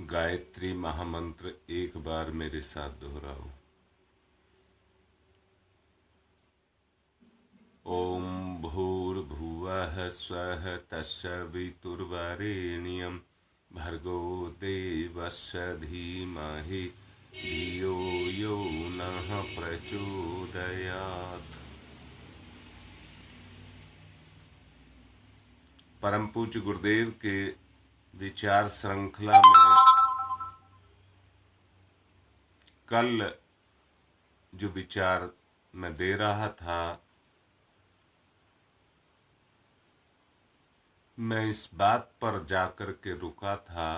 गायत्री महामंत्र एक बार मेरे साथ दोहराओ। ओम भूर्भुवः स्वः तत्सवितुर्वरेण्यं भर्गो देवस्य धीमहि धियो यो नः प्रचोदयात्। परम पूज्य गुरुदेव के विचार श्रृंखला में कल जो विचार मैं दे रहा था, मैं इस बात पर जाकर के रुका था।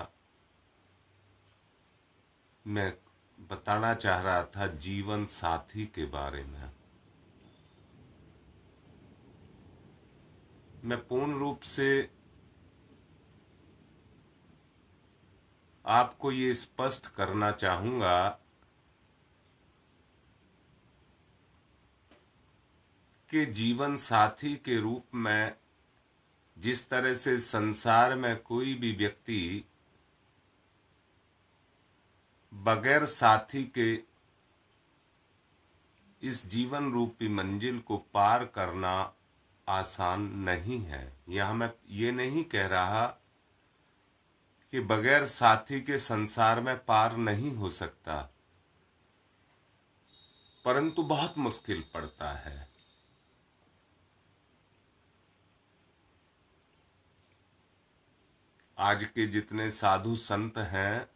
मैं बताना चाह रहा था जीवन साथी के बारे में। मैं पूर्ण रूप से आपको ये स्पष्ट करना चाहूंगा कि जीवन साथी के रूप में जिस तरह से संसार में कोई भी व्यक्ति बगैर साथी के इस जीवन रूपी मंजिल को पार करना आसान नहीं है। यहां मैं ये नहीं कह रहा कि बगैर साथी के संसार में पार नहीं हो सकता, परंतु बहुत मुश्किल पड़ता है। आज के जितने साधु संत हैं,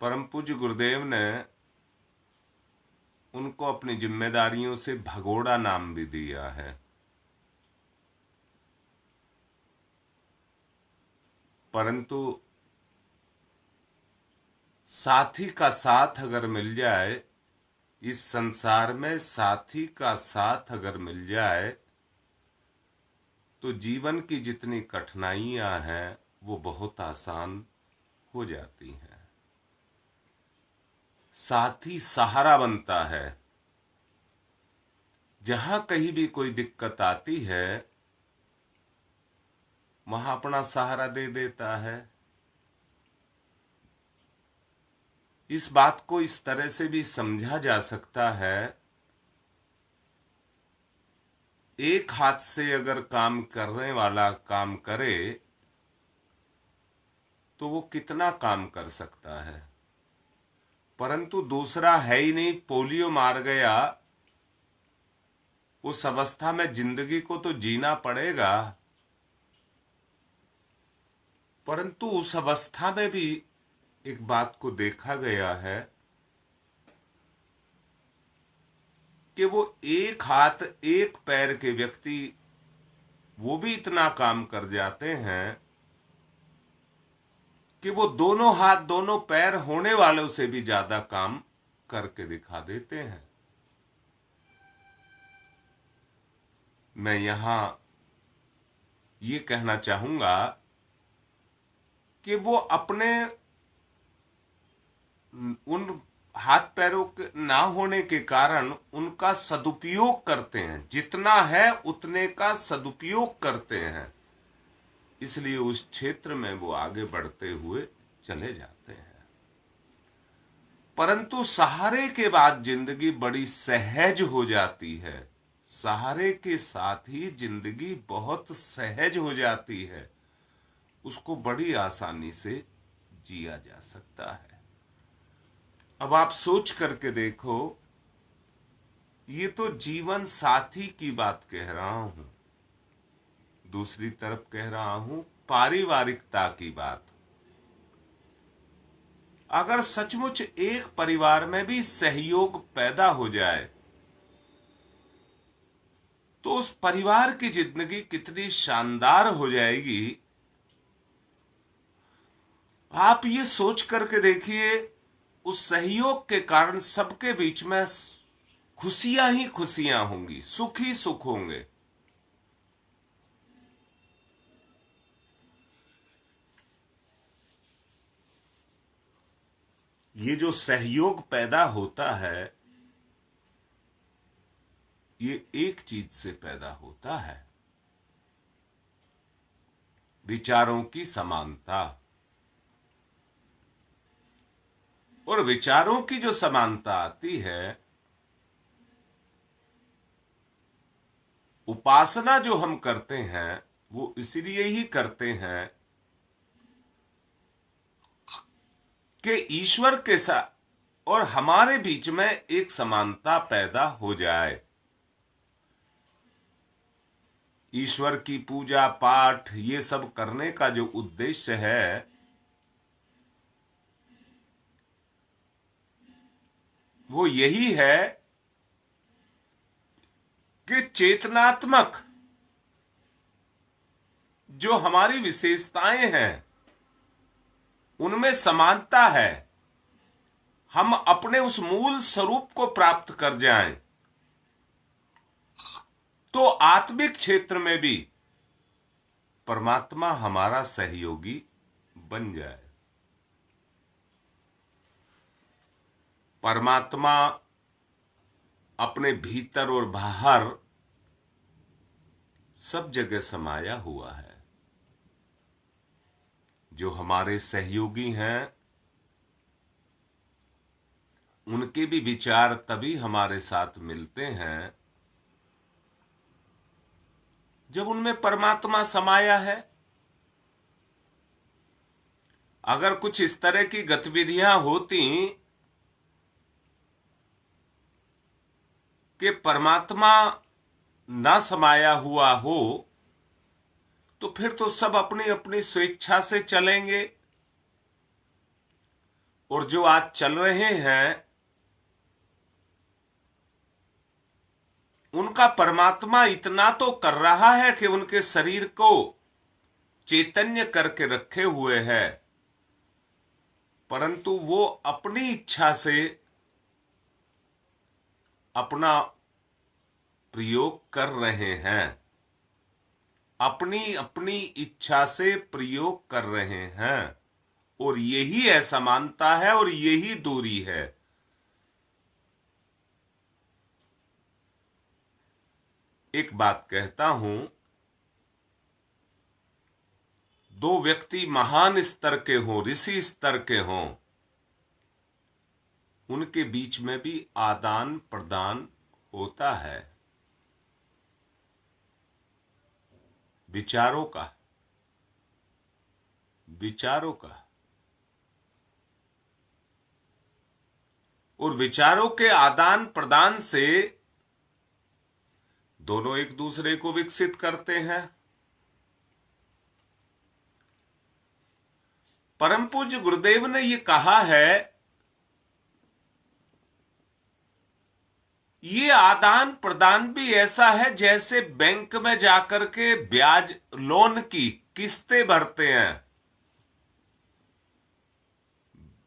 परम पूज्य गुरुदेव ने उनको अपनी जिम्मेदारियों से भगोड़ा नाम भी दिया है। परंतु साथी का साथ अगर मिल जाए, इस संसार में साथी का साथ अगर मिल जाए, तो जीवन की जितनी कठिनाइयां हैं वो बहुत आसान हो जाती हैं। साथी सहारा बनता है। जहां कहीं भी कोई दिक्कत आती है, वहां अपना सहारा दे देता है। इस बात को इस तरह से भी समझा जा सकता है, एक हाथ से अगर काम करने वाला काम करे तो वो कितना काम कर सकता है, परंतु दूसरा है ही नहीं, पोलियो मार गया, उस अवस्था में जिंदगी को तो जीना पड़ेगा। परंतु उस अवस्था में भी एक बात को देखा गया है कि वो एक हाथ एक पैर के व्यक्ति वो भी इतना काम कर जाते हैं कि वो दोनों हाथ दोनों पैर होने वालों से भी ज्यादा काम करके दिखा देते हैं। मैं यहां ये कहना चाहूंगा कि वो अपने उन हाथ पैरों के ना होने के कारण उनका सदुपयोग करते हैं, जितना है उतने का सदुपयोग करते हैं, इसलिए उस क्षेत्र में वो आगे बढ़ते हुए चले जाते हैं। परंतु सहारे के बाद जिंदगी बड़ी सहज हो जाती है। सहारे के साथ ही जिंदगी बहुत सहज हो जाती है, उसको बड़ी आसानी से जिया जा सकता है। अब आप सोच करके देखो, ये तो जीवन साथी की बात कह रहा हूं, दूसरी तरफ कह रहा हूं पारिवारिकता की बात। अगर सचमुच एक परिवार में भी सहयोग पैदा हो जाए तो उस परिवार की जिंदगी कितनी शानदार हो जाएगी। आप ये सोच करके देखिए, उस सहयोग के कारण सबके बीच में खुशियां ही खुशियां होंगी, सुख ही सुख होंगे। ये जो सहयोग पैदा होता है, ये एक चीज से पैदा होता है, विचारों की समानता। और विचारों की जो समानता आती है, उपासना जो हम करते हैं वो इसलिए ही करते हैं कि ईश्वर के साथ और हमारे बीच में एक समानता पैदा हो जाए। ईश्वर की पूजा पाठ ये सब करने का जो उद्देश्य है, वो यही है कि चेतनात्मक जो हमारी विशेषताएं हैं उनमें समानता है, हम अपने उस मूल स्वरूप को प्राप्त कर जाएं, तो आत्मिक क्षेत्र में भी परमात्मा हमारा सहयोगी बन जाए। परमात्मा अपने भीतर और बाहर सब जगह समाया हुआ है। जो हमारे सहयोगी हैं उनके भी विचार तभी हमारे साथ मिलते हैं जब उनमें परमात्मा समाया है। अगर कुछ इस तरह की गतिविधियां होती कि परमात्मा ना समाया हुआ हो, तो फिर तो सब अपनी अपनी स्वेच्छा से चलेंगे। और जो आज चल रहे हैं उनका परमात्मा इतना तो कर रहा है कि उनके शरीर को चैतन्य करके रखे हुए है, परंतु वो अपनी इच्छा से अपना प्रयोग कर रहे हैं, अपनी अपनी इच्छा से प्रयोग कर रहे हैं। और यही असमानता है और यही दूरी है। एक बात कहता हूं, दो व्यक्ति महान स्तर के हों, ऋषि स्तर के हों, उनके बीच में भी आदान प्रदान होता है विचारों का। और विचारों के आदान प्रदान से दोनों एक दूसरे को विकसित करते हैं। परम पूज्य गुरुदेव ने ये कहा है, ये आदान प्रदान भी ऐसा है जैसे बैंक में जाकर के ब्याज लोन की किस्तें भरते हैं।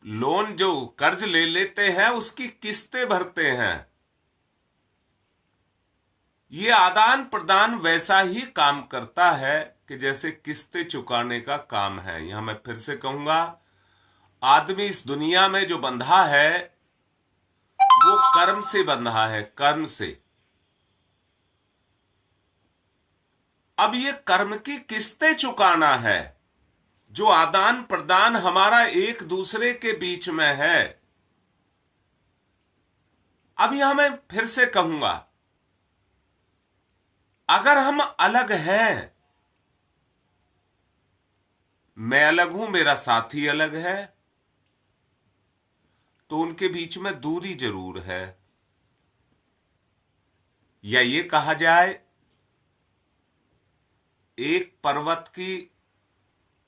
लोन जो कर्ज ले लेते हैं उसकी किस्तें भरते हैं। ये आदान प्रदान वैसा ही काम करता है कि जैसे किस्तें चुकाने का काम है। यहां मैं फिर से कहूंगा, आदमी इस दुनिया में जो बंधा है वो कर्म से बंधा है, कर्म से। अब ये कर्म की किस्तें चुकाना है। जो आदान प्रदान हमारा एक दूसरे के बीच में है, अब यहां मैं फिर से कहूंगा, अगर हम अलग हैं, मैं अलग हूं, मेरा साथी अलग है, तो उनके बीच में दूरी जरूर है। या ये कहा जाए, एक पर्वत की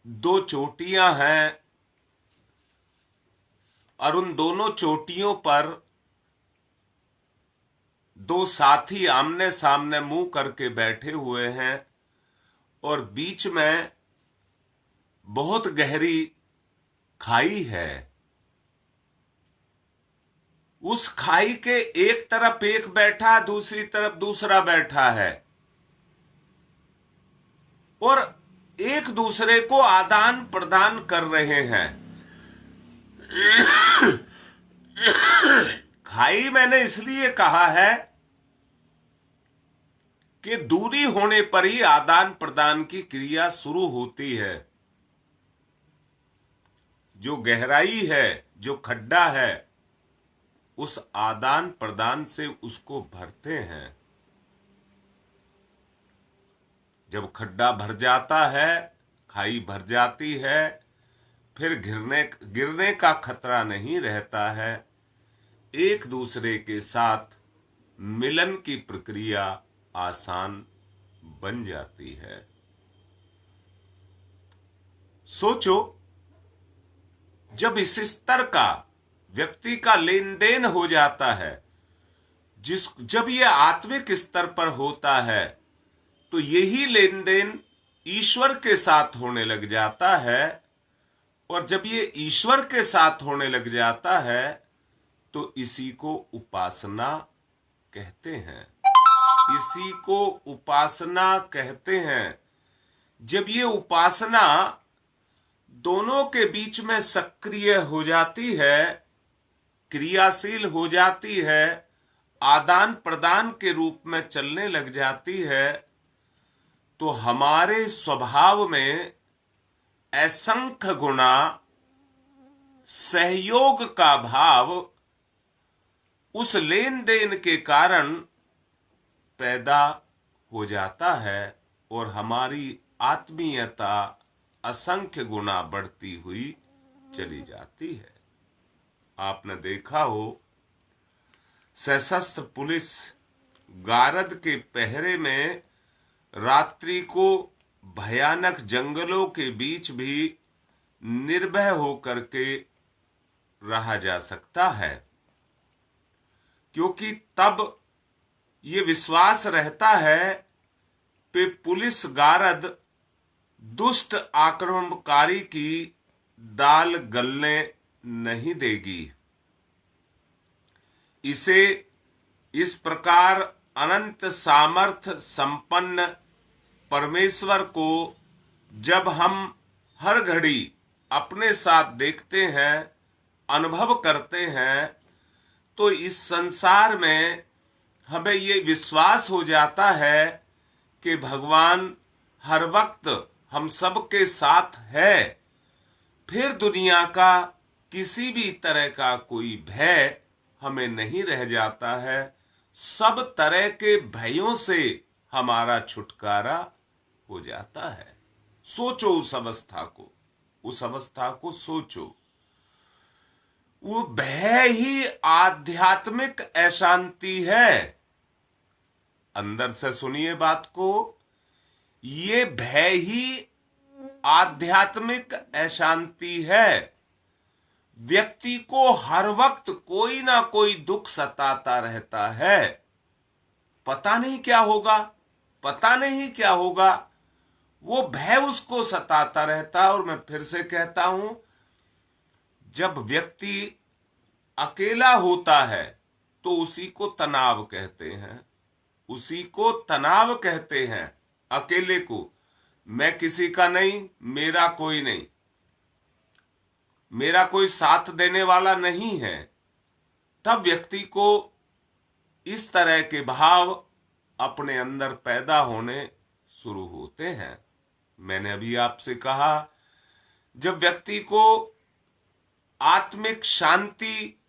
दो चोटियां हैं और उन दोनों चोटियों पर दो साथी आमने सामने मुंह करके बैठे हुए हैं और बीच में बहुत गहरी खाई है। उस खाई के एक तरफ एक बैठा, दूसरी तरफ दूसरा बैठा है और एक दूसरे को आदान प्रदान कर रहे हैं। खाई मैंने इसलिए कहा है कि दूरी होने पर ही आदान प्रदान की क्रिया शुरू होती है। जो गहराई है, जो खड्डा है, उस आदान प्रदान से उसको भरते हैं। जब खड्डा भर जाता है, खाई भर जाती है, फिर गिरने का खतरा नहीं रहता है। एक दूसरे के साथ मिलन की प्रक्रिया आसान बन जाती है। सोचो, जब इस स्तर का व्यक्ति का लेन देन हो जाता है, जब यह आत्मिक स्तर पर होता है, तो यही लेन देन ईश्वर के साथ होने लग जाता है। और जब ये ईश्वर के साथ होने लग जाता है, तो इसी को उपासना कहते हैं। इसी को उपासना कहते हैं। जब ये उपासना दोनों के बीच में सक्रिय हो जाती है, क्रियाशील हो जाती है, आदान प्रदान के रूप में चलने लग जाती है, तो हमारे स्वभाव में असंख्य गुना सहयोग का भाव उस लेन देन के कारण पैदा हो जाता है और हमारी आत्मीयता असंख्य गुना बढ़ती हुई चली जाती है। आपने देखा हो, सशस्त्र पुलिस गारद के पहरे में रात्रि को भयानक जंगलों के बीच भी निर्भय होकर के रहा जा सकता है, क्योंकि तब ये विश्वास रहता है कि पुलिस गारद दुष्ट आक्रमणकारी की दाल गलने नहीं देगी। इसे इस प्रकार अनंत सामर्थ्य संपन्न परमेश्वर को जब हम हर घड़ी अपने साथ देखते हैं, अनुभव करते हैं, तो इस संसार में हमें ये विश्वास हो जाता है कि भगवान हर वक्त हम सबके साथ है। फिर दुनिया का किसी भी तरह का कोई भय हमें नहीं रह जाता है। सब तरह के भयों से हमारा छुटकारा हो जाता है। सोचो उस अवस्था को सोचो। वो भय ही आध्यात्मिक अशांति है। अंदर से सुनिए बात को, ये भय ही आध्यात्मिक अशांति है। व्यक्ति को हर वक्त कोई ना कोई दुख सताता रहता है। पता नहीं क्या होगा, पता नहीं क्या होगा, वो भय उसको सताता रहता है। और मैं फिर से कहता हूं, जब व्यक्ति अकेला होता है तो उसी को तनाव कहते हैं। उसी को तनाव कहते हैं, अकेले को। मैं किसी का नहीं, मेरा कोई नहीं, मेरा कोई साथ देने वाला नहीं है, तब व्यक्ति को इस तरह के भाव अपने अंदर पैदा होने शुरू होते हैं। मैंने अभी आपसे कहा, जब व्यक्ति को आत्मिक शांति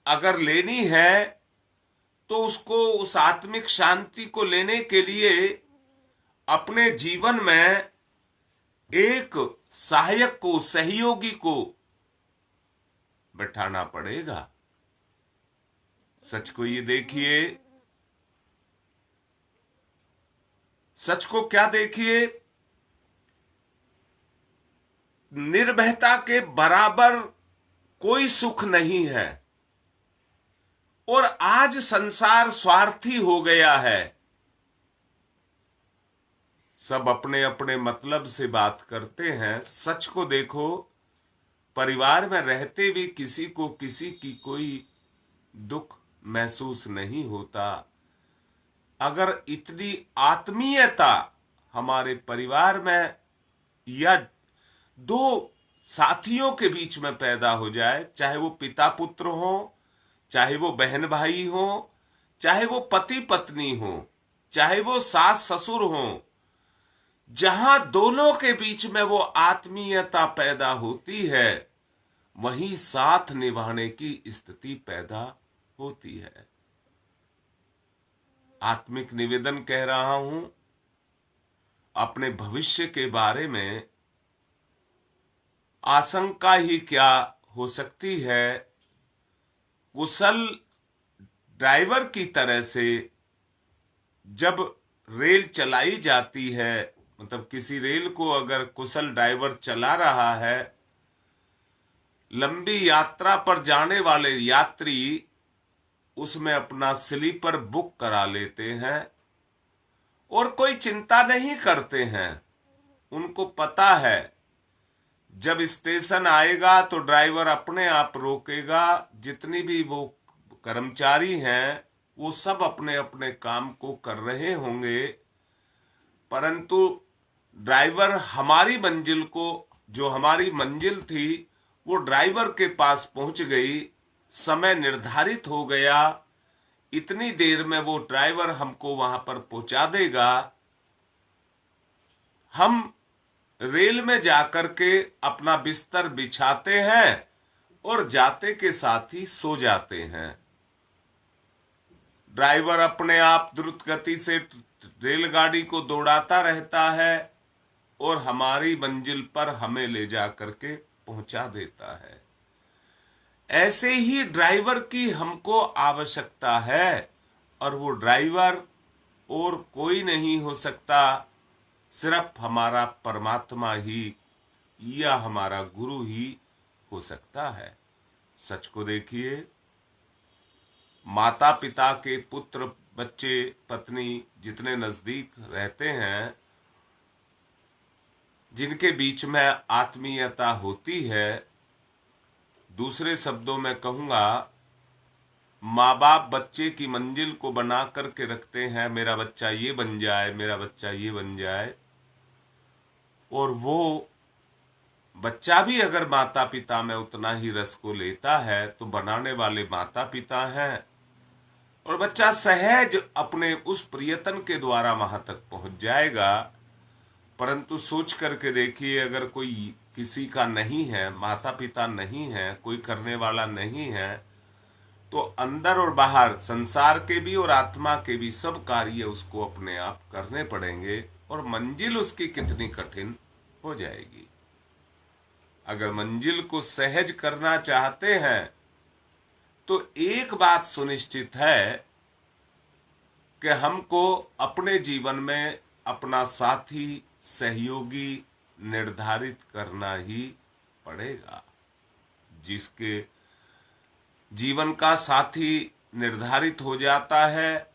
अगर लेनी है, तो उसको उस आत्मिक शांति को लेने के लिए अपने जीवन में एक सहायक को, सहयोगी को बैठाना पड़ेगा। सच को ये देखिए, सच को क्या देखिए, निर्भयता के बराबर कोई सुख नहीं है। और आज संसार स्वार्थी हो गया है। सब अपने अपने मतलब से बात करते हैं। सच को देखो, परिवार में रहते भी किसी को किसी की कोई दुख महसूस नहीं होता। अगर इतनी आत्मीयता हमारे परिवार में या दो साथियों के बीच में पैदा हो जाए, चाहे वो पिता पुत्र हो, चाहे वो बहन भाई हो, चाहे वो पति पत्नी हो, चाहे वो सास ससुर हो, जहां दोनों के बीच में वो आत्मीयता पैदा होती है, वहीं साथ निभाने की स्थिति पैदा होती है। आत्मिक निवेदन कह रहा हूं, अपने भविष्य के बारे में आशंका ही क्या हो सकती है। कुशल ड्राइवर की तरह से जब रेल चलाई जाती है, मतलब किसी रेल को अगर कुशल ड्राइवर चला रहा है, लंबी यात्रा पर जाने वाले यात्री उसमें अपना स्लीपर बुक करा लेते हैं और कोई चिंता नहीं करते हैं। उनको पता है जब स्टेशन आएगा तो ड्राइवर अपने आप रोकेगा, जितनी भी वो कर्मचारी हैं वो सब अपने अपने काम को कर रहे होंगे, परंतु ड्राइवर हमारी मंजिल को, जो हमारी मंजिल थी वो ड्राइवर के पास पहुंच गई, समय निर्धारित हो गया, इतनी देर में वो ड्राइवर हमको वहां पर पहुंचा देगा। हम रेल में जाकर के अपना बिस्तर बिछाते हैं और जाते के साथ ही सो जाते हैं। ड्राइवर अपने आप द्रुत गति से रेलगाड़ी को दौड़ाता रहता है और हमारी मंजिल पर हमें ले जाकर के पहुंचा देता है। ऐसे ही ड्राइवर की हमको आवश्यकता है, और वो ड्राइवर और कोई नहीं हो सकता, सिर्फ हमारा परमात्मा ही या हमारा गुरु ही हो सकता है। सच को देखिए, माता पिता के पुत्र, बच्चे, पत्नी जितने नजदीक रहते हैं, जिनके बीच में आत्मीयता होती है, दूसरे शब्दों में कहूंगा, माँ बाप बच्चे की मंजिल को बना करके रखते हैं, मेरा बच्चा ये बन जाए, मेरा बच्चा ये बन जाए, और वो बच्चा भी अगर माता पिता में उतना ही रस को लेता है तो बनाने वाले माता पिता हैं, और बच्चा सहज अपने उस प्रियतन के द्वारा वहां तक पहुंच जाएगा। परंतु सोच करके देखिए, अगर कोई किसी का नहीं है, माता पिता नहीं है, कोई करने वाला नहीं है, तो अंदर और बाहर संसार के भी और आत्मा के भी सब कार्य उसको अपने आप करने पड़ेंगे, और मंजिल उसकी कितनी कठिन हो जाएगी। अगर मंजिल को सहज करना चाहते हैं तो एक बात सुनिश्चित है कि हमको अपने जीवन में अपना साथी, सहयोगी निर्धारित करना ही पड़ेगा। जिसके जीवन का साथी निर्धारित हो जाता है,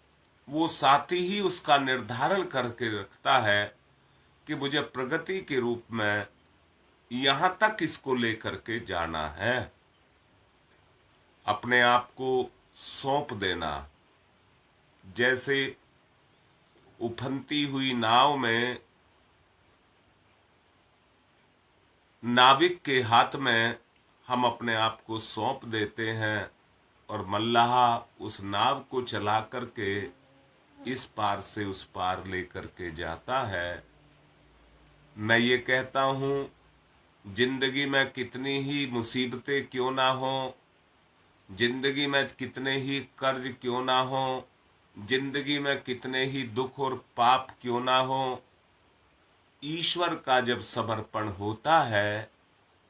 वो साथी ही उसका निर्धारण करके रखता है कि मुझे प्रगति के रूप में यहां तक इसको लेकर के जाना है। अपने आप को सौंप देना, जैसे उफनती हुई नाव में नाविक के हाथ में हम अपने आप को सौंप देते हैं, और मल्लाह उस नाव को चला करके इस पार से उस पार लेकर के जाता है। मैं ये कहता हूं, जिंदगी में कितनी ही मुसीबतें क्यों ना हो, जिंदगी में कितने ही कर्ज क्यों ना हो, जिंदगी में कितने ही दुख और पाप क्यों ना हो, ईश्वर का जब समर्पण होता है,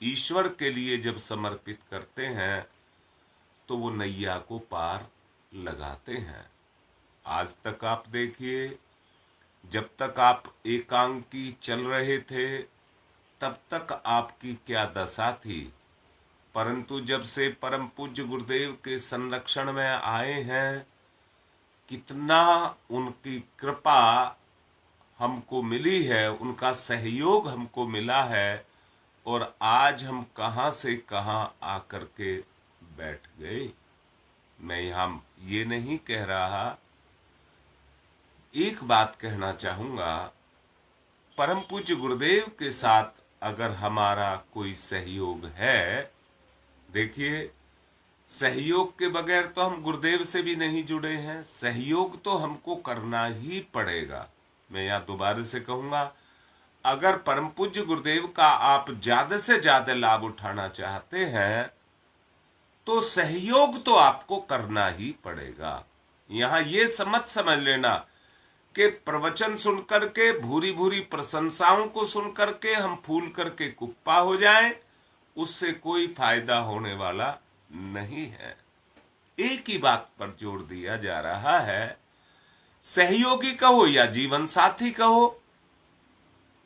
ईश्वर के लिए जब समर्पित करते हैं, तो वो नैया को पार लगाते हैं। आज तक आप देखिए, जब तक आप एकांकी चल रहे थे तब तक आपकी क्या दशा थी, परंतु जब से परम पूज्य गुरुदेव के संरक्षण में आए हैं, कितना उनकी कृपा हमको मिली है, उनका सहयोग हमको मिला है, और आज हम कहां से कहां आकर के बैठ गए। मैं यहां ये नहीं कह रहा, एक बात कहना चाहूंगा, परम पूज्य गुरुदेव के साथ अगर हमारा कोई सहयोग है, देखिए सहयोग के बगैर तो हम गुरुदेव से भी नहीं जुड़े हैं। सहयोग तो हमको करना ही पड़ेगा। मैं यहाँ दोबारा से कहूंगा, अगर परम पूज्य गुरुदेव का आप ज्यादा से ज्यादा लाभ उठाना चाहते हैं तो सहयोग तो आपको करना ही पड़ेगा। यहां ये समझ लेना कि प्रवचन सुनकर के, भूरी भूरी प्रशंसाओं को सुनकर के हम फूल करके कुप्पा हो जाएं, उससे कोई फायदा होने वाला नहीं है। एक ही बात पर जोर दिया जा रहा है, सहयोगी कहो या जीवन साथी कहो,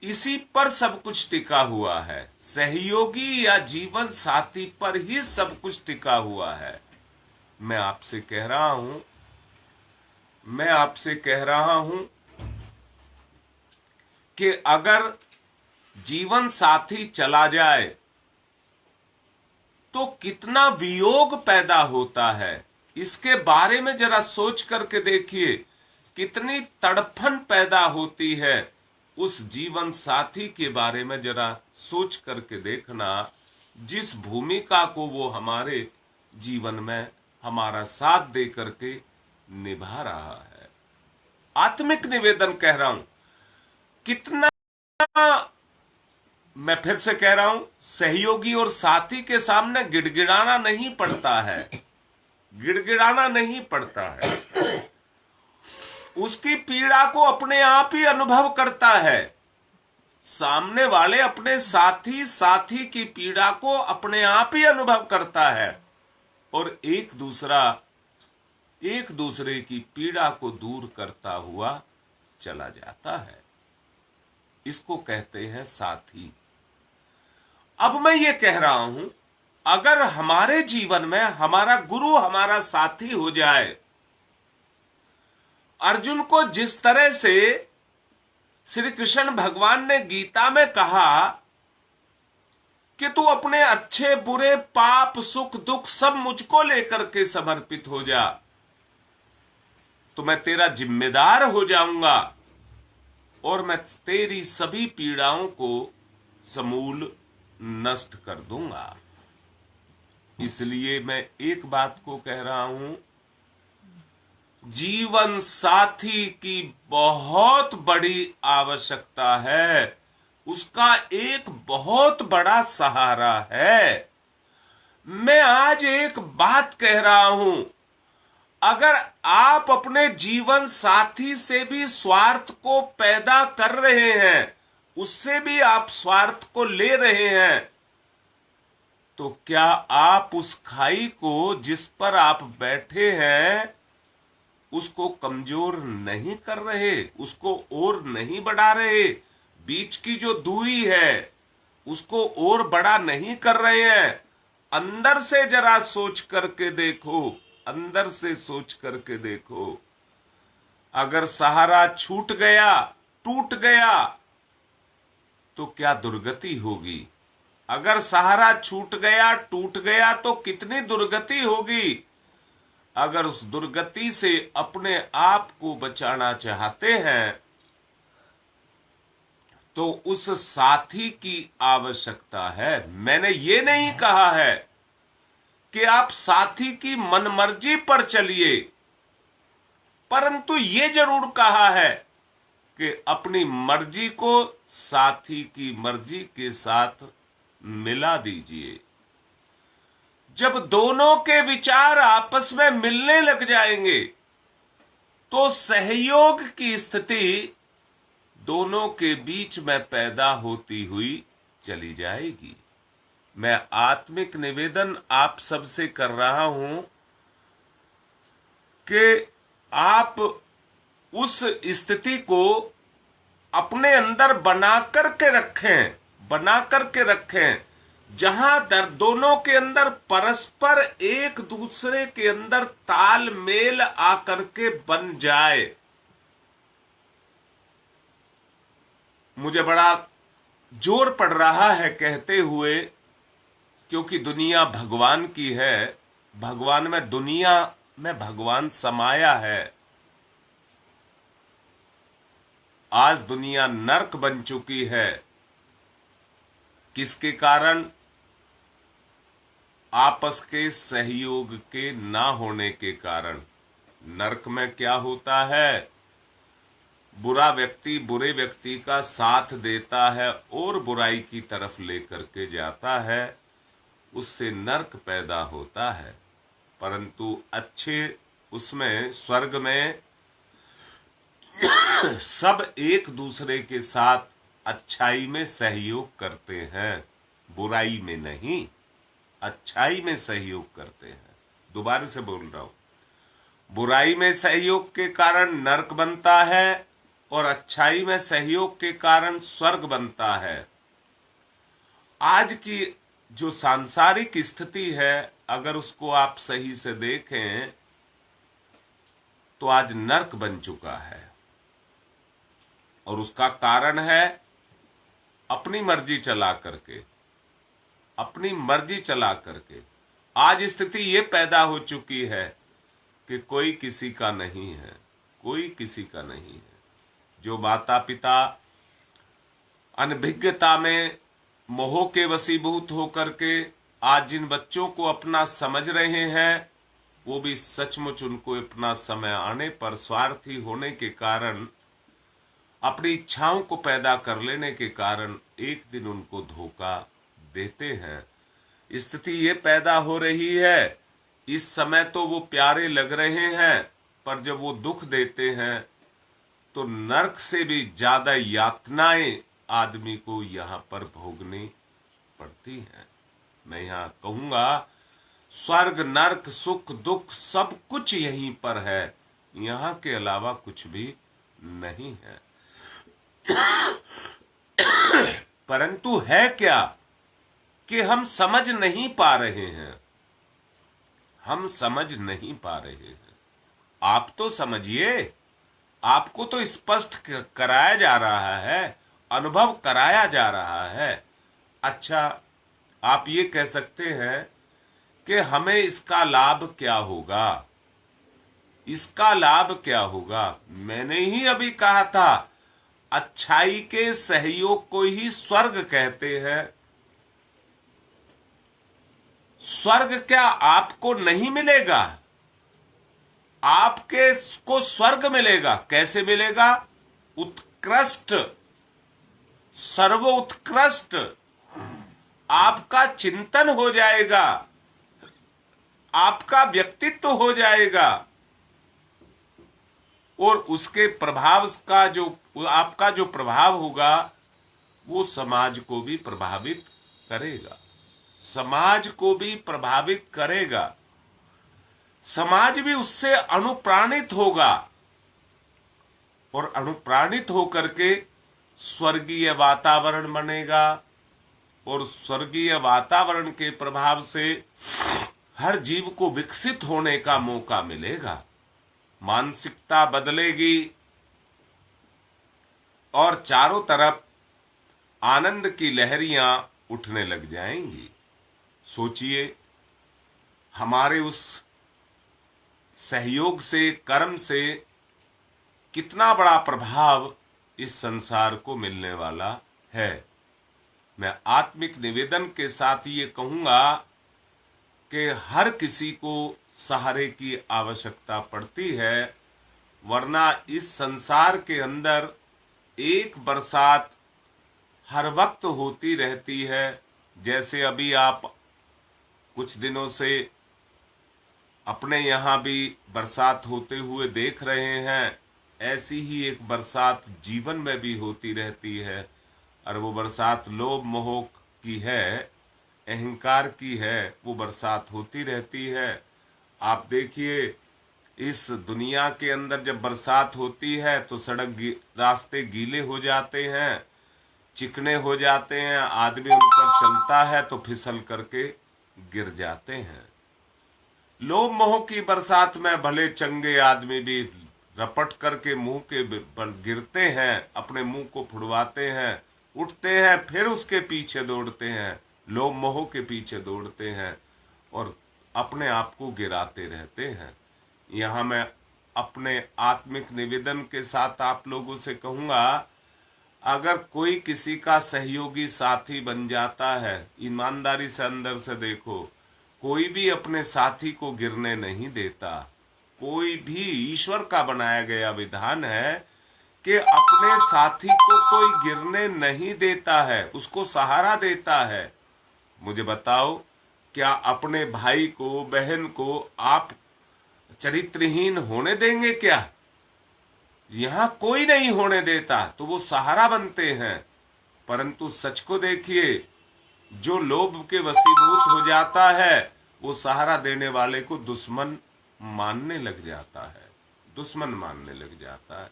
इसी पर सब कुछ टिका हुआ है। सहयोगी या जीवन साथी पर ही सब कुछ टिका हुआ है। मैं आपसे कह रहा हूं कि अगर जीवन साथी चला जाए तो कितना वियोग पैदा होता है, इसके बारे में जरा सोच करके देखिए। कितनी तड़फन पैदा होती है, उस जीवन साथी के बारे में जरा सोच करके देखना, जिस भूमिका को वो हमारे जीवन में हमारा साथ दे करके निभा रहा है। आत्मिक निवेदन कह रहा हूं, कितना, मैं फिर से कह रहा हूं, सहयोगी और साथी के सामने गिड़गिड़ाना नहीं पड़ता है, गिड़गिड़ाना नहीं पड़ता है। उसकी पीड़ा को अपने आप ही अनुभव करता है। सामने वाले अपने साथी की पीड़ा को अपने आप ही अनुभव करता है और एक दूसरे की पीड़ा को दूर करता हुआ चला जाता है। इसको कहते हैं साथी। अब मैं ये कह रहा हूं, अगर हमारे जीवन में हमारा गुरु हमारा साथी हो जाए, अर्जुन को जिस तरह से श्री कृष्ण भगवान ने गीता में कहा कि तू अपने अच्छे बुरे पाप सुख दुख सब मुझको लेकर के समर्पित हो जा, तो मैं तेरा जिम्मेदार हो जाऊंगा और मैं तेरी सभी पीड़ाओं को समूल नष्ट कर दूंगा। इसलिए मैं एक बात को कह रहा हूं, जीवन साथी की बहुत बड़ी आवश्यकता है, उसका एक बहुत बड़ा सहारा है। मैं आज एक बात कह रहा हूं, अगर आप अपने जीवन साथी से भी स्वार्थ को पैदा कर रहे हैं, उससे भी आप स्वार्थ को ले रहे हैं, तो क्या आप उस खाई को जिस पर आप बैठे हैं उसको कमजोर नहीं कर रहे, उसको और नहीं बढ़ा रहे? बीच की जो दूरी है उसको और बड़ा नहीं कर रहे हैं? अंदर से जरा सोच करके देखो, अंदर से सोच करके देखो। अगर सहारा छूट गया, टूट गया, तो क्या दुर्गति होगी? अगर सहारा छूट गया, टूट गया, तो कितनी दुर्गति होगी? अगर उस दुर्गति से अपने आप को बचाना चाहते हैं तो उस साथी की आवश्यकता है। मैंने ये नहीं कहा है कि आप साथी की मनमर्जी पर चलिए, परंतु ये जरूर कहा है कि अपनी मर्जी को साथी की मर्जी के साथ मिला दीजिए। जब दोनों के विचार आपस में मिलने लग जाएंगे तो सहयोग की स्थिति दोनों के बीच में पैदा होती हुई चली जाएगी। मैं आत्मिक निवेदन आप सबसे कर रहा हूं कि आप उस स्थिति को अपने अंदर बना करके रखें जहां दोनों के अंदर परस्पर एक दूसरे के अंदर तालमेल आकर के बन जाए। मुझे बड़ा जोर पड़ रहा है कहते हुए, क्योंकि दुनिया भगवान की है, दुनिया में भगवान समाया है। आज दुनिया नर्क बन चुकी है। किसके कारण? आपस के सहयोग के ना होने के कारण नरक में क्या होता है, बुरा व्यक्ति बुरे व्यक्ति का साथ देता है और बुराई की तरफ लेकर के जाता है, उससे नरक पैदा होता है। परंतु अच्छे उसमें स्वर्ग में सब एक दूसरे के साथ अच्छाई में सहयोग करते हैं, बुराई में नहीं, अच्छाई में सहयोग करते हैं। दोबारा से बोल रहा हूं, बुराई में सहयोग के कारण नरक बनता है और अच्छाई में सहयोग के कारण स्वर्ग बनता है। आज की जो सांसारिक स्थिति है, अगर उसको आप सही से देखें तो आज नरक बन चुका है, और उसका कारण है अपनी मर्जी चला करके, अपनी मर्जी चला करके आज स्थिति ये पैदा हो चुकी है कि कोई किसी का नहीं है, कोई किसी का नहीं है। जो माता पिता अनभिज्ञता में मोह के वशीभूत होकर के आज जिन बच्चों को अपना समझ रहे हैं, वो भी सचमुच उनको अपना समय आने पर स्वार्थी होने के कारण, अपनी इच्छाओं को पैदा कर लेने के कारण एक दिन उनको धोखा देते हैं। स्थिति ये पैदा हो रही है, इस समय तो वो प्यारे लग रहे हैं, पर जब वो दुख देते हैं तो नरक से भी ज्यादा यातनाएं आदमी को यहाँ पर भोगनी पड़ती हैं। मैं यहाँ कहूंगा, स्वर्ग नरक सुख दुख सब कुछ यहीं पर है, यहाँ के अलावा कुछ भी नहीं है। परंतु है क्या कि हम समझ नहीं पा रहे हैं, हम समझ नहीं पा रहे हैं। आप तो समझिए, आपको तो स्पष्ट कराया जा रहा है, अनुभव कराया जा रहा है। अच्छा, आप ये कह सकते हैं कि हमें इसका लाभ क्या होगा, इसका लाभ क्या होगा। मैंने ही अभी कहा था, अच्छाई के सहयोग को ही स्वर्ग कहते हैं। स्वर्ग क्या आपको नहीं मिलेगा? आपके को स्वर्ग मिलेगा। कैसे मिलेगा? उत्कृष्ट, सर्वोत्कृष्ट आपका चिंतन हो जाएगा, आपका व्यक्तित्व हो जाएगा, और उसके प्रभाव का जो आपका जो प्रभाव होगा वो समाज को भी प्रभावित करेगा, समाज को भी प्रभावित करेगा। समाज भी उससे अनुप्राणित होगा, और अनुप्राणित होकर के स्वर्गीय वातावरण बनेगा, और स्वर्गीय वातावरण के प्रभाव से हर जीव को विकसित होने का मौका मिलेगा। मानसिकता बदलेगी और चारों तरफ आनंद की लहरियां उठने लग जाएंगी। सोचिए, हमारे उस सहयोग से, कर्म से कितना बड़ा प्रभाव इस संसार को मिलने वाला है। मैं आत्मिक निवेदन के साथ ये कहूंगा कि हर किसी को सहारे की आवश्यकता पड़ती है, वरना इस संसार के अंदर एक बरसात हर वक्त होती रहती है। जैसे अभी आप कुछ दिनों से अपने यहाँ भी बरसात होते हुए देख रहे हैं, ऐसी ही एक बरसात जीवन में भी होती रहती है। और वो बरसात लोभ मोह की है, अहंकार की है, वो बरसात होती रहती है। आप देखिए, इस दुनिया के अंदर जब बरसात होती है तो सड़क रास्ते गीले हो जाते हैं, चिकने हो जाते हैं, आदमी उन पर चलता है तो फिसल करके गिर जाते हैं। लोभ मोह की बरसात में भले चंगे आदमी भी रपट करके मुंह के बल गिरते हैं, अपने मुंह को फुड़वाते हैं, उठते हैं, फिर उसके पीछे दौड़ते हैं, लोभ मोह के पीछे दौड़ते हैं और अपने आप को गिराते रहते हैं। यहाँ मैं अपने आत्मिक निवेदन के साथ आप लोगों से कहूँगा, अगर कोई किसी का सहयोगी साथी बन जाता है, ईमानदारी से अंदर से देखो, कोई भी अपने साथी को गिरने नहीं देता। कोई भी, ईश्वर का बनाया गया विधान है कि अपने साथी को कोई गिरने नहीं देता है, उसको सहारा देता है। मुझे बताओ, क्या अपने भाई को, बहन को आप चरित्रहीन होने देंगे क्या? यहां कोई नहीं होने देता, तो वो सहारा बनते हैं। परंतु सच को देखिए, जो लोभ के वशीभूत हो जाता है वो सहारा देने वाले को दुश्मन मानने लग जाता है, दुश्मन मानने लग जाता है।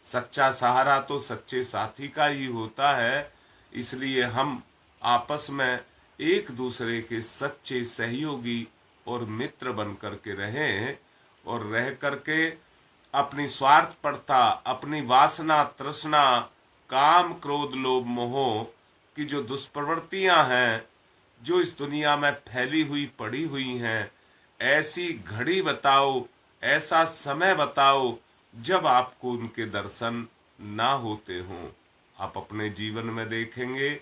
सच्चा सहारा तो सच्चे साथी का ही होता है। इसलिए हम आपस में एक दूसरे के सच्चे सहयोगी और मित्र बन करके रहें, और रह करके अपनी स्वार्थपरता, अपनी वासना, तृष्णा, काम, क्रोध, लोभ, मोह की जो दुष्प्रवृत्तियां हैं, जो इस दुनिया में फैली हुई पड़ी हुई हैं, ऐसी घड़ी बताओ, ऐसा समय बताओ जब आपको उनके दर्शन ना होते हों। आप अपने जीवन में देखेंगे,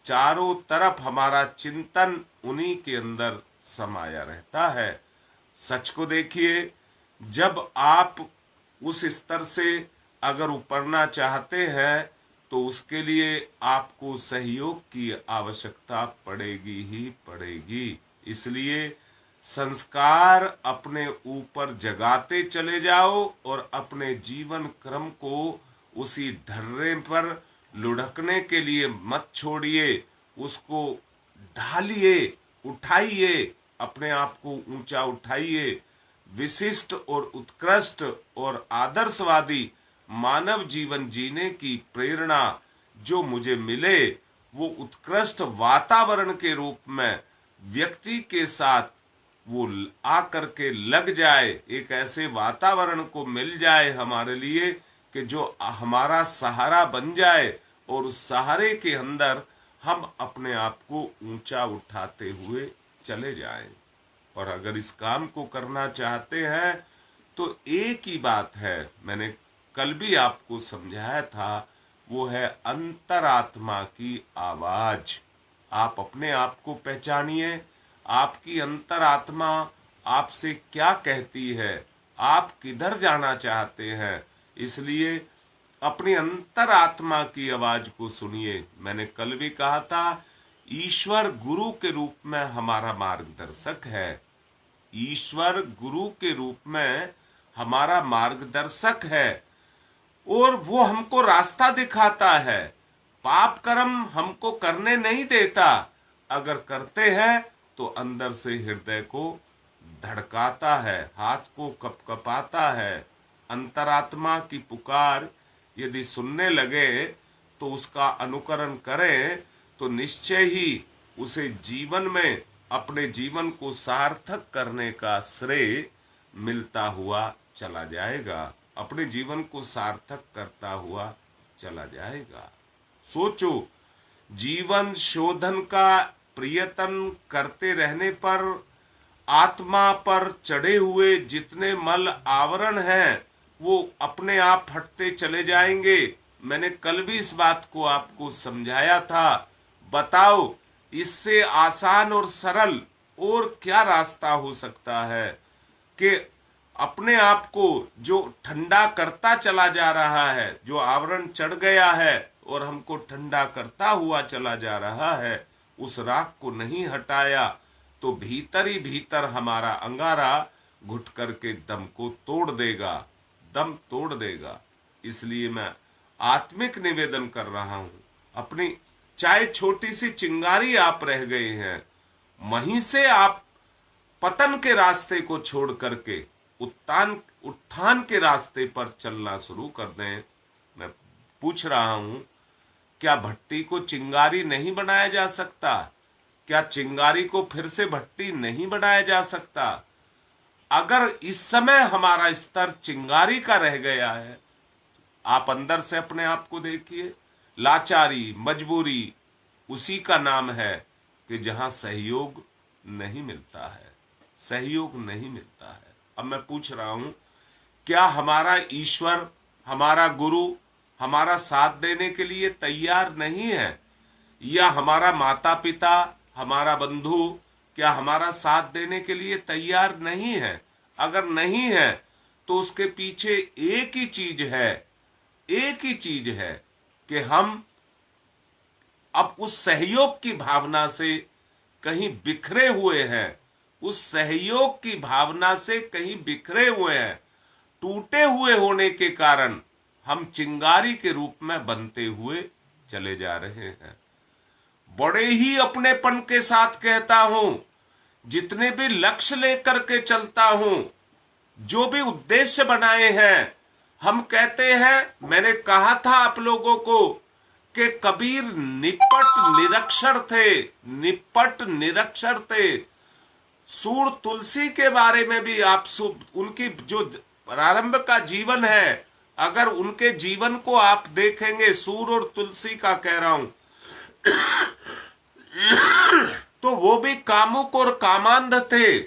चारों तरफ हमारा चिंतन उन्हीं के अंदर समाया रहता है। सच को देखिए, जब आप उस स्तर से अगर उतरना चाहते हैं तो उसके लिए आपको सहयोग की आवश्यकता पड़ेगी ही पड़ेगी। इसलिए संस्कार अपने ऊपर जगाते चले जाओ और अपने जीवन क्रम को उसी ढर्रे पर लुढ़कने के लिए मत छोड़िए, उसको ढालिए, उठाइए, अपने आप को ऊंचा उठाइए। विशिष्ट और उत्कृष्ट और आदर्शवादी मानव जीवन जीने की प्रेरणा जो मुझे मिले, वो उत्कृष्ट वातावरण के रूप में व्यक्ति के साथ वो आकर के लग जाए, एक ऐसे वातावरण को मिल जाए हमारे लिए कि जो हमारा सहारा बन जाए, और उस सहारे के अंदर हम अपने आप को ऊंचा उठाते हुए चले जाएं। और अगर इस काम को करना चाहते हैं तो एक ही बात है, मैंने कल भी आपको समझाया था, वो है अंतरात्मा की आवाज। आप अपने आप को पहचानिए, आपकी अंतरात्मा आपसे क्या कहती है, आप किधर जाना चाहते हैं। इसलिए अपनी अंतरात्मा की आवाज को सुनिए। मैंने कल भी कहा था, ईश्वर गुरु के रूप में हमारा मार्गदर्शक है। ईश्वर गुरु के रूप में हमारा मार्गदर्शक है और वो हमको रास्ता दिखाता है। पाप कर्म हमको करने नहीं देता, अगर करते हैं तो अंदर से हृदय को धड़काता है, हाथ को कपकपाता है। अंतरात्मा की पुकार यदि सुनने लगे तो उसका अनुकरण करें तो निश्चय ही उसे जीवन में, अपने जीवन को सार्थक करने का श्रेय मिलता हुआ चला जाएगा, अपने जीवन को सार्थक करता हुआ चला जाएगा। सोचो, जीवन शोधन का प्रयत्न करते रहने पर आत्मा पर चढ़े हुए जितने मल आवरण हैं वो अपने आप हटते चले जाएंगे। मैंने कल भी इस बात को आपको समझाया था। बताओ, इससे आसान और सरल और क्या रास्ता हो सकता है कि अपने आप को जो ठंडा करता चला जा रहा है, जो आवरण चढ़ गया है और हमको ठंडा करता हुआ चला जा रहा है, उस राख को नहीं हटाया तो भीतर ही भीतर हमारा अंगारा घुट करके दम को तोड़ देगा, दम तोड़ देगा। इसलिए मैं आत्मिक निवेदन कर रहा हूं, अपनी चाहे छोटी सी चिंगारी आप रह गए हैं, वहीं से आप पतन के रास्ते को छोड़ करके उत्थान के रास्ते पर चलना शुरू कर दें। मैं पूछ रहा हूं, क्या भट्टी को चिंगारी नहीं बनाया जा सकता? क्या चिंगारी को फिर से भट्टी नहीं बनाया जा सकता? अगर इस समय हमारा स्तर चिंगारी का रह गया है, आप अंदर से अपने आप को देखिए। लाचारी, मजबूरी उसी का नाम है कि जहां सहयोग नहीं मिलता है, सहयोग नहीं मिलता है। अब मैं पूछ रहा हूं, क्या हमारा ईश्वर, हमारा गुरु हमारा साथ देने के लिए तैयार नहीं है? या हमारा माता पिता, हमारा बंधु क्या हमारा साथ देने के लिए तैयार नहीं है? अगर नहीं है तो उसके पीछे एक ही चीज है, एक ही चीज है कि हम अब उस सहयोग की भावना से कहीं बिखरे हुए हैं, उस सहयोग की भावना से कहीं बिखरे हुए हैं। टूटे हुए होने के कारण हम चिंगारी के रूप में बनते हुए चले जा रहे हैं। बड़े ही अपनेपन के साथ कहता हूं, जितने भी लक्ष्य लेकर के चलता हूं, जो भी उद्देश्य बनाए हैं, हम कहते हैं, मैंने कहा था आप लोगों को कि कबीर निपट निरक्षर थे, निपट निरक्षर थे। सूर तुलसी के बारे में भी आप उनकी जो प्रारंभ का जीवन है, अगर उनके जीवन को आप देखेंगे, सूर और तुलसी का कह रहा हूं, तो वो भी कामुक और कामांध थे।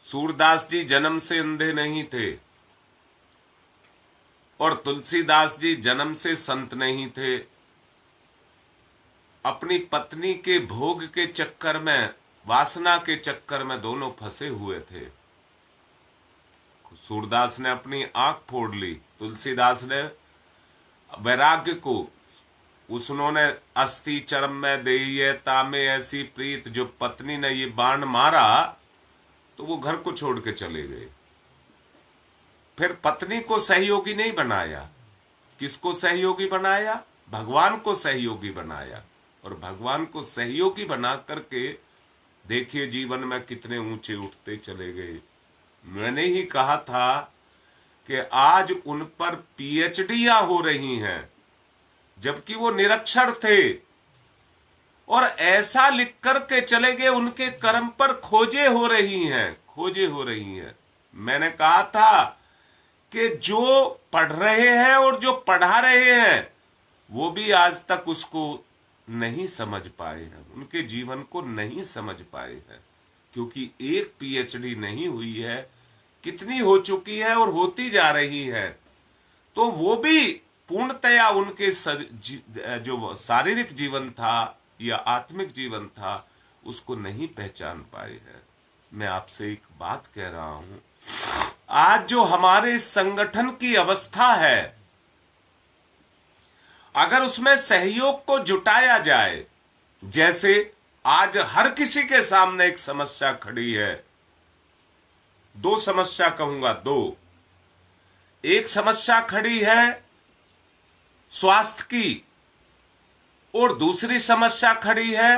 सूरदास जी जन्म से अंधे नहीं थे और तुलसीदास जी जन्म से संत नहीं थे। अपनी पत्नी के भोग के चक्कर में, वासना के चक्कर में दोनों फंसे हुए थे। सूरदास ने अपनी आंख फोड़ ली, तुलसीदास ने वैराग्य को, उन्होंने अस्थि चरम में देहिए तामे ऐसी प्रीत, जो पत्नी ने ये बाण मारा तो वो घर को छोड़ के चले गए। फिर पत्नी को सहयोगी नहीं बनाया, किसको सहयोगी बनाया? भगवान को सहयोगी बनाया। और भगवान को सहयोगी बना करके देखिए जीवन में कितने ऊंचे उठते चले गए। मैंने ही कहा था कि आज उन पर पीएचडियां हो रही हैं, जबकि वो निरक्षर थे और ऐसा लिख करके चले गए, उनके कर्म पर खोजे हो रही हैं, खोजे हो रही हैं। मैंने कहा था कि जो पढ़ रहे हैं और जो पढ़ा रहे हैं वो भी आज तक उसको नहीं समझ पाए हैं, उनके जीवन को नहीं समझ पाए हैं, क्योंकि एक पीएचडी नहीं हुई है, कितनी हो चुकी है और होती जा रही है। तो वो भी पूर्णतया उनके जो शारीरिक जीवन था या आत्मिक जीवन था उसको नहीं पहचान पाए हैं। मैं आपसे एक बात कह रहा हूं, आज जो हमारे संगठन की अवस्था है, अगर उसमें सहयोग को जुटाया जाए, जैसे आज हर किसी के सामने एक समस्या खड़ी है, दो समस्या कहूंगा, दो, एक समस्या खड़ी है स्वास्थ्य की और दूसरी समस्या खड़ी है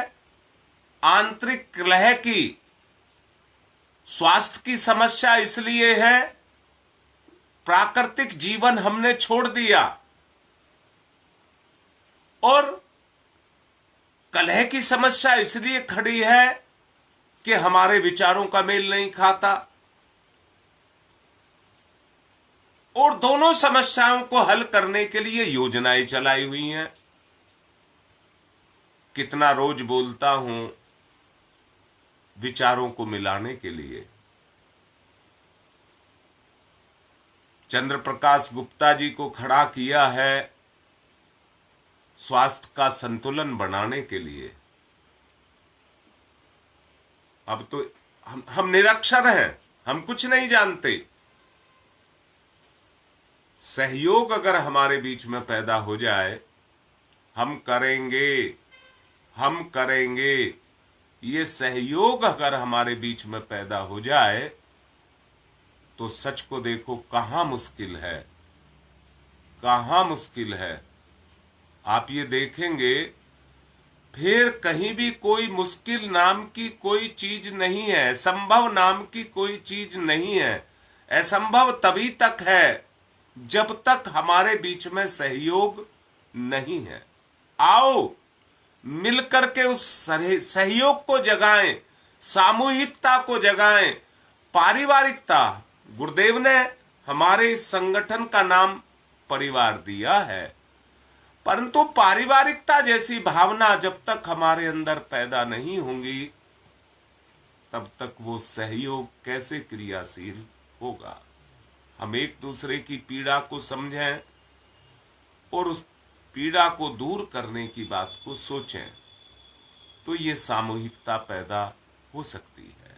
आंतरिक कलह की। स्वास्थ्य की समस्या इसलिए है प्राकृतिक जीवन हमने छोड़ दिया, और कलह की समस्या इसलिए खड़ी है कि हमारे विचारों का मेल नहीं खाता। और दोनों समस्याओं को हल करने के लिए योजनाएं चलाई हुई हैं। कितना रोज बोलता हूं विचारों को मिलाने के लिए। चंद्र प्रकाश गुप्ता जी को खड़ा किया है स्वास्थ्य का संतुलन बनाने के लिए। अब तो हम निरक्षर हैं, हम कुछ नहीं जानते। सहयोग अगर हमारे बीच में पैदा हो जाए, हम करेंगे, हम करेंगे, ये सहयोग अगर हमारे बीच में पैदा हो जाए तो सच को देखो कहां मुश्किल है, कहां मुश्किल है। आप ये देखेंगे फिर कहीं भी कोई मुश्किल नाम की कोई चीज नहीं है, संभव नाम की कोई चीज नहीं है। असंभव तभी तक है जब तक हमारे बीच में सहयोग नहीं है। आओ मिलकर के उस सहयोग को जगाएं, सामूहिकता को जगाएं, पारिवारिकता। गुरुदेव ने हमारे इस संगठन का नाम परिवार दिया है, परंतु पारिवारिकता जैसी भावना जब तक हमारे अंदर पैदा नहीं होंगी तब तक वो सहयोग कैसे क्रियाशील होगा। हम एक दूसरे की पीड़ा को समझें और उस पीड़ा को दूर करने की बात को सोचें। तो ये सामूहिकता पैदा हो सकती है,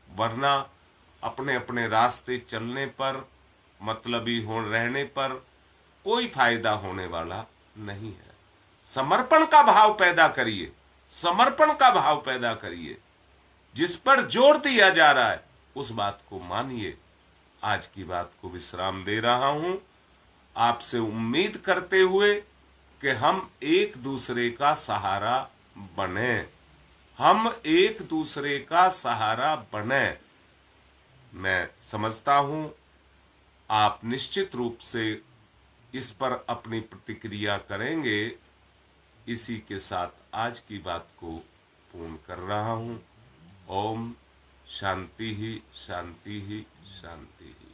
वरना अपने अपने रास्ते चलने पर, मतलबी हो रहने पर कोई फायदा होने वाला नहीं है। समर्पण का भाव पैदा करिए, समर्पण का भाव पैदा करिए। जिस पर जोर दिया जा रहा है उस बात को मानिए। आज की बात को विश्राम दे रहा हूं, आपसे उम्मीद करते हुए कि हम एक दूसरे का सहारा बने, हम एक दूसरे का सहारा बने। मैं समझता हूं आप निश्चित रूप से इस पर अपनी प्रतिक्रिया करेंगे। इसी के साथ आज की बात को पूर्ण कर रहा हूं। ओम शांति ही शांति ही शांति ही।